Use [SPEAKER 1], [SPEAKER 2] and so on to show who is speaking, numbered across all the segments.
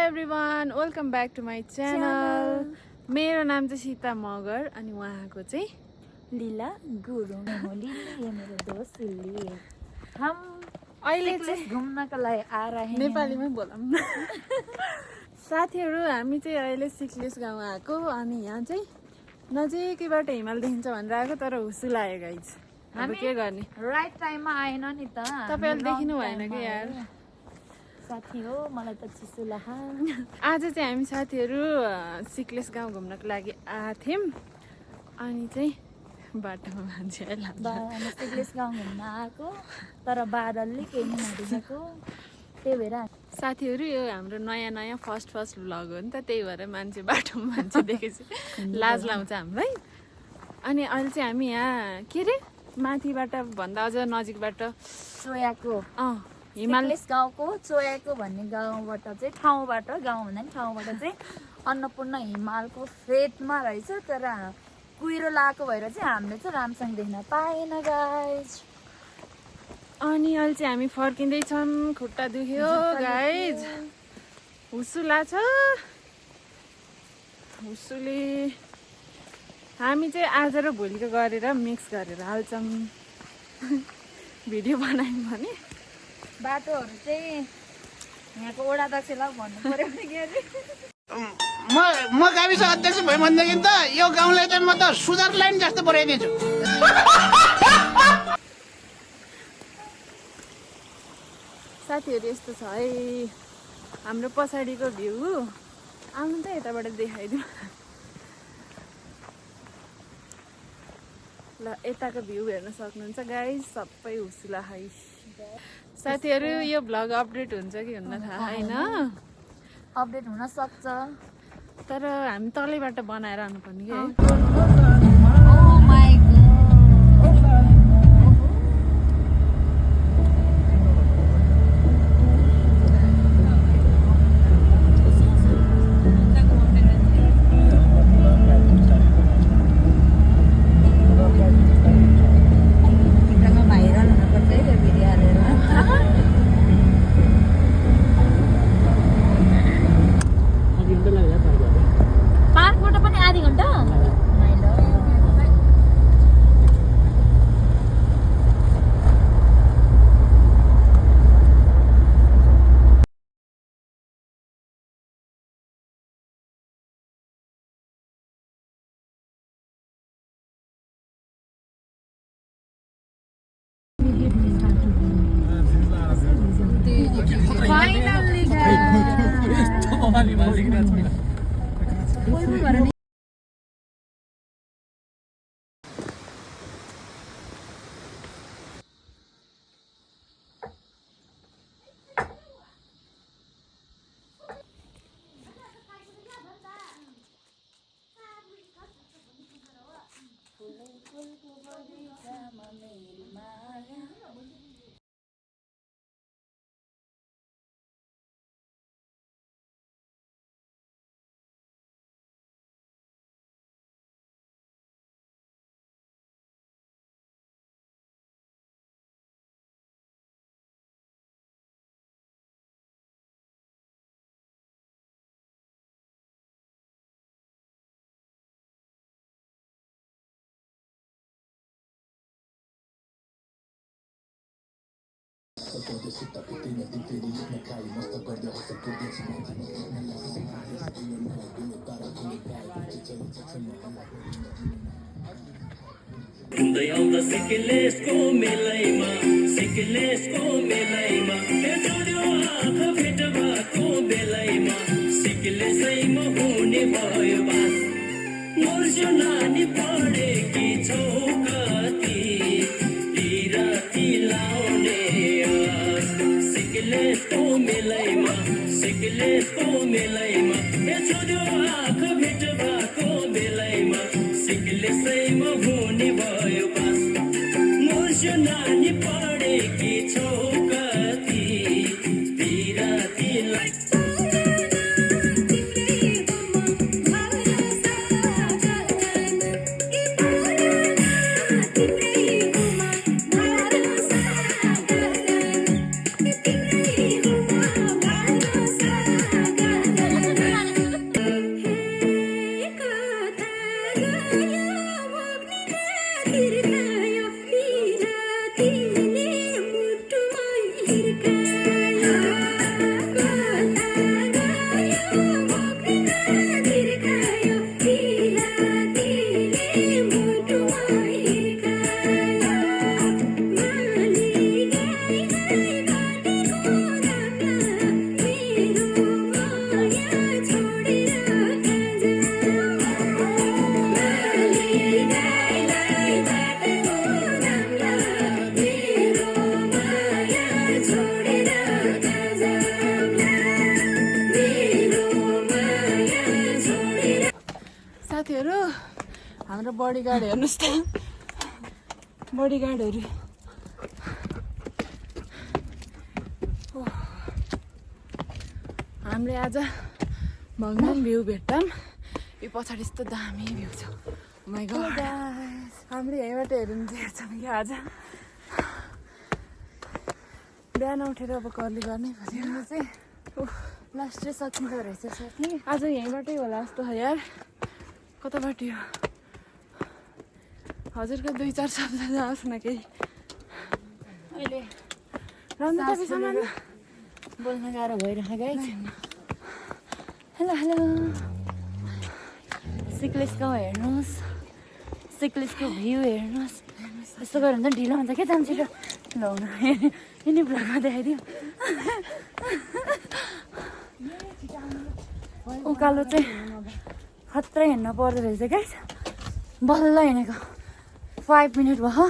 [SPEAKER 1] Everyone, welcome back to my channel. मेरो नाम चाहिँ सीता मगर अनि उहाँको चाहिँ
[SPEAKER 2] लीला गुरुङ हो। लिली मेरो दोस्त लिली। हम
[SPEAKER 1] अहिले चाहिँ
[SPEAKER 2] घुम्नको लागि आ रहे हैं।
[SPEAKER 1] नेपालीमै बोलौँ न। साथीहरू, हामी चाहिँ अहिले सिक्लिस गाउँ आएको अनि यहाँ चाहिँ नजिकैबाट हिमाल देखिन्छ भनेर आएको, तर हुसु लाग्यो गाइज। अब के गर्ने,
[SPEAKER 2] राइट टाइममा आएन नि त।
[SPEAKER 1] तपाईँहरूले देख्नु भएन कि यार
[SPEAKER 2] साथी हो, मलाई त चिसो लाग्यो।
[SPEAKER 1] आज चाहिँ हामी साथीहरू सिक्लेस गाउँ घुम्नको लागि आएको थियौँ अनि चाहिँ बाटोमा मान्छे
[SPEAKER 2] हामी सिक्लेस गाउँ घुम्न आएको, तर बादलले केही नदिएको। त्यही भएर
[SPEAKER 1] साथीहरू यो हाम्रो नयाँ फर्स्ट भ्लग हो नि त, त्यही भएर मान्छे बाटोमा मान्छे देखेपछि लाज लाउँछ हामीलाई। अनि अहिले चाहिँ हामी यहाँ के अरे माथिबाट भन्दा अझ नजिकबाट
[SPEAKER 2] चोयाको
[SPEAKER 1] हिमाल
[SPEAKER 2] गाउँको चोयाको भन्ने गाउँबाट चाहिँ ठाउँबाट, गाउँ भन्दा नि ठाउँबाट चाहिँ अन्नपूर्ण हिमालको फेदमा रहेछ, तर कुहिरो लगाएको भएर चाहिँ हामीले चाहिँ राम्रोसँग देख्न पाएन गाइज।
[SPEAKER 1] अनि अहिले चाहिँ हामी फर्किँदैछौँ, खुट्टा दुख्यो गाइज, हुसु लाग्छ। हुसुले हामी चाहिँ आज र भोलिको गरेर मिक्स गरेर हाल्छौँ। भिडियो बनायौँ भने
[SPEAKER 2] बाटोहरू चाहिँ यहाँको वडा अध्यक्षलाई भन्नु पर्यो भने के अरे
[SPEAKER 3] म गाविस अध्यक्ष भयो भनेदेखि त यो गाउँलाई चाहिँ म त स्विजरल्यान्ड जस्तो बनाइदिन्छु।
[SPEAKER 1] साथीहरू यस्तो छ है हाम्रो पछाडिको भ्यू। आउनु त यताबाट देखाइदिउँ। ल यताको भ्यू हेर्न सक्नुहुन्छ गाइज, सबै हुसुला है। साथीहरू यो भ्लग अपडेट हुन्छ कि हुन्न थाहा छैन,
[SPEAKER 2] अपडेट हुन सक्छ,
[SPEAKER 1] तर हामी तलैबाट बनाएर आउनुपर्ने कि
[SPEAKER 2] पार्कबाट पनि आधी घन्टा।
[SPEAKER 4] घुम्दै आउँदा सिक्किलेसको मेलैमा जोड्यो आँखा भेट भएको बेलैमा सिक्किलेसैमा हुने भयो बात। मोर्चो नानी पढेकी छौ कति किराती लाउने आस। सिक्किलेसको मेलैमा जोड्यो आँखा भेट भएको बेलैमा सिक्किलेसैमा हुने भयो बास। मोर्चो नानी पढेकी छौ कति किराती
[SPEAKER 1] साथीहरू हाम्रो बडीगार्ड हेर्नुहोस् त बडीगार्डहरू हामीले आज भगवान भ्यू भेट्यौँ यो पछाडि यस्तो दामी भ्यू छ माइ गॉड हामीले यहीँबाट हेर्नु हेर्छौँ कि आज बिहान उठेर अब कर्ली गर्नै पर्यो चाहिँ
[SPEAKER 2] लास्टै सकिँदो रहेछ साथी
[SPEAKER 1] आज यहीँबाटै होला जस्तो छ यार कताबाट यो हजुरको 2-4 शब्द जाओस् न केही
[SPEAKER 2] अहिले
[SPEAKER 1] रन्दा तपाईँ सामान
[SPEAKER 2] बोल्न गाह्रो भइरहेको गाइज हेलो हेलो सिक्लेस गाउँ हेर्नुहोस् सिक्लेसको भ्यू हेर्नुहोस् यस्तो गऱ्यो भने त ढिलो हुन्छ क्या जान्छ ल हुन यिनी भ्लगमा देखाइदिउँ उकालो चाहिँ खत्रै हिँड्न पर्दो रहेछ गाइज बल्ल हिँडेको 5 मिनट भयो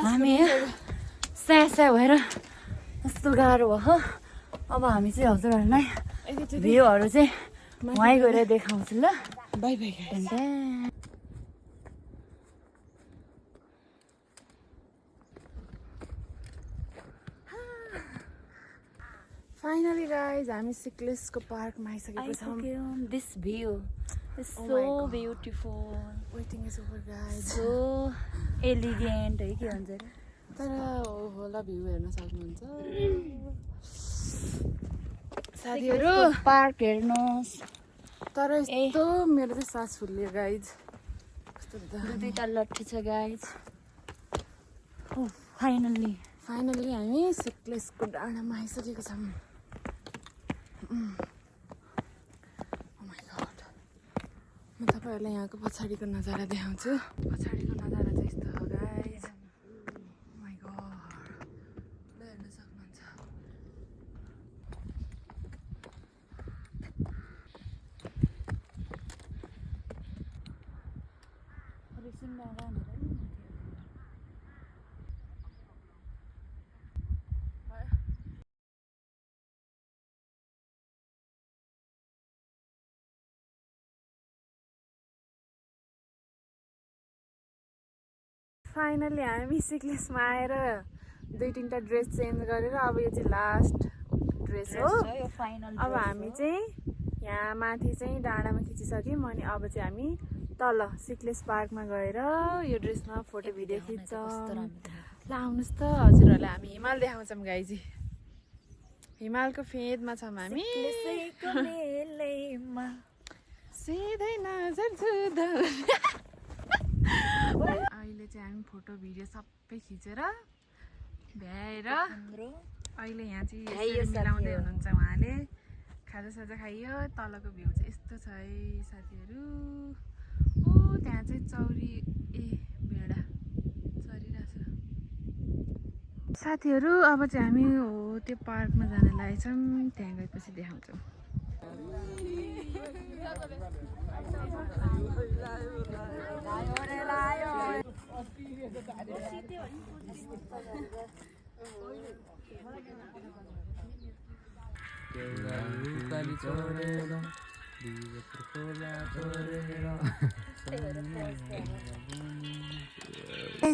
[SPEAKER 2] हामी स्या भएर यस्तो गाह्रो भयो अब हामी चाहिँ हजुरहरूलाई भ्यूहरू चाहिँ वहीँ गएर देखाउँछु ल
[SPEAKER 1] बाई बाई फाइनली गाइज हामी सिक्लेसको पार्कमा आइसकेको छौँ
[SPEAKER 2] this view
[SPEAKER 1] Oh my
[SPEAKER 2] so
[SPEAKER 1] God.
[SPEAKER 2] Beautiful
[SPEAKER 1] waiting is over guys
[SPEAKER 2] so elegant है के भन्छ
[SPEAKER 1] तर होला भ्यू हेर्न सक्नुहुन्छ साथीहरू
[SPEAKER 2] पार्क हेर्नुहोस्
[SPEAKER 1] तर यस्तो मेरो चाहिँ सास फुल्यो गाइज कस्तो
[SPEAKER 2] दुईटा लट्ठी छ गाइज फाइनल्ली
[SPEAKER 1] फाइनली हामी सिक्लेसको डाँडामा आइसकेको छौँ म तपाईँहरूलाई यहाँको पछाडिको नजारा देखाउँछु पछाडिको नजारा चाहिँ यस्तो हो गाइज माइ गॉड ल हेर्न सक्नुहुन्छ फाइनली हामी सिक्लेसमा आएर 2-3टा ड्रेस चेन्ज गरेर अब यो चाहिँ लास्ट ड्रेस हो अब हामी चाहिँ यहाँ माथि चाहिँ डाँडामा खिचिसक्यौँ अनि अब चाहिँ हामी तल सिक्लेस पार्कमा गएर यो ड्रेसमा फोटो भिडियो खिच्छौँ ल आउनुहोस् त हजुरहरूलाई हामी हिमाल देखाउँछौँ गाइजी हिमालको फेदमा छौँ हामी सिधै नजर जुदा अहिले चाहिँ हामी फोटो भिडियो सबै खिचेर भ्याएर अहिले यहाँ चाहिँ मिलाउँदै हुनुहुन्छ उहाँले खाजासाजा खाइयो तलको भ्यू चाहिँ यस्तो छ है साथीहरू ओ त्यहाँ चाहिँ चौरी भेडा चरिरहेछ साथीहरू अब चाहिँ हामी हो त्यो पार्कमा जान लागेछौँ त्यहाँ गएपछि देखाउँछौँ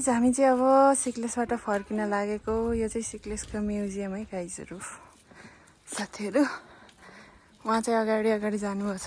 [SPEAKER 1] हामी चाहिँ अब सिक्लेसबाट फर्किन लागेको यो चाहिँ सिक्लेसको म्युजियम है गाइजहरू साथीहरू उहाँ चाहिँ अगाडि जानुभएको छ